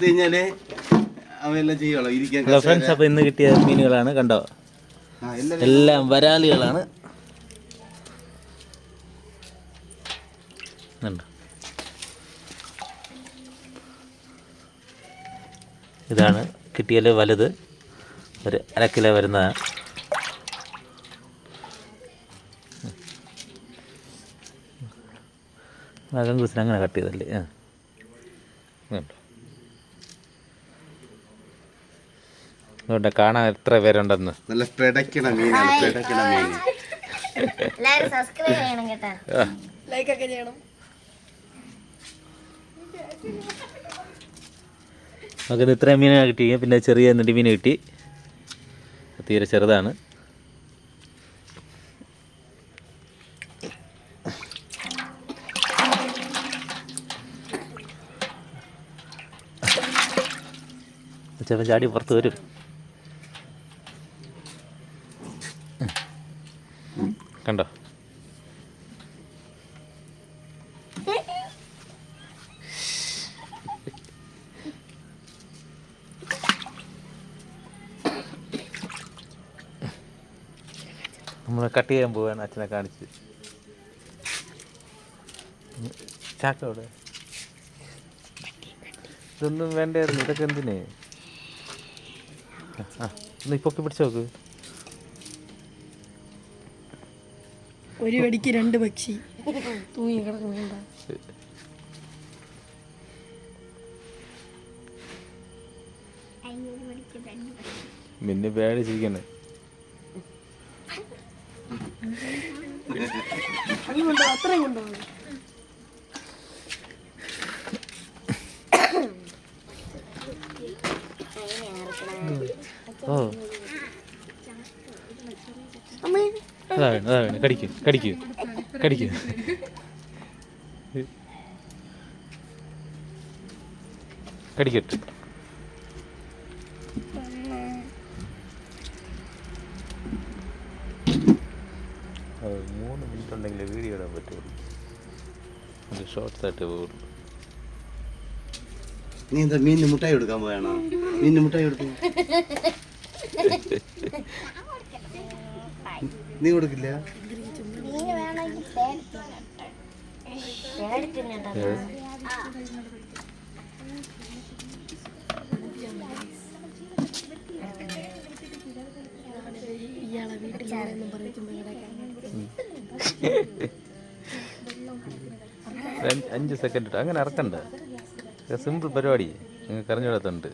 കഴിഞ്ഞാലേ അവയെല്ലാം ചെയ്യുള്ളൂ ഇരിക്കാൻ. ഫ്രണ്ട്സ്, അപ്പോൾ ഇന്ന് കിട്ടിയ മീനുകളാണ്, കണ്ടോ, എല്ലാം വരാലികളാണ്. ഇതാണ് കിട്ടിയാൽ വലുത്, ഒരു 1/2 കിലോ വരുന്നതാണ്. കങ്കൂസിന് അങ്ങനെ കട്ട് ചെയ്തല്ലേ. അതുകൊണ്ട് കാണാൻ എത്ര പേരുണ്ടെന്ന്. നല്ല പിടയ്ക്കണ മീനാണ്, പിടയ്ക്കണ മീൻ. നമുക്കിത് ഇത്രയും മീനാണ് കിട്ടി. പിന്നെ ചെറിയ നെടിമീൻ കിട്ടി, തീരെ ചെറുതാണ്. ചിലപ്പോൾ ചാടി പുറത്ത് വരും. കണ്ടോ, നമ്മൾ കട്ട് ചെയ്യാൻ പോവാണ്. അച്ഛനെ കാണിച്ച് ചാക്കോടെ ഇതൊന്നും വേണ്ടായിരുന്നു. ഇതൊക്കെ എന്തിനേ? ഒന്ന് പൊക്കി പിടിച്ച് നോക്ക്. ഒരു വെടിക്ക് 2 പക്ഷി തൂങ്ങി കിടക്കുന്നുണ്ട. പിന്നെ പേടിച്ചിരിക്കണേ. അത്രയും കൊണ്ടുപോകും. ഓ, അതാണ് കടിക്കൂ കടിക്കൂ കടിക്കൂ. കടിക്കട്ടെ. 3 മിനിറ്റ് ഉണ്ടെങ്കിൽ വീഡിയോ ഇടാൻ പറ്റുള്ളൂ. അത് ഷോർട്സ് ആയിട്ട് പോകുള്ളൂ. നീ എന്താ മീനിന് മുട്ടായി കൊടുക്കാൻ പോയാണോ? മീനിന് മുട്ടായി കൊടുക്കും. നീ കൊടുക്കില്ല? ഇയാളെ വീട്ടിലാണെന്നും പറയുമ്പോൾ 5 സെക്കൻഡ് അങ്ങനെ ഇറക്കണ്ട. സിമ്പിൾ പരിപാടി. നിങ്ങൾക്ക് അറിഞ്ഞിടത്തുണ്ട്.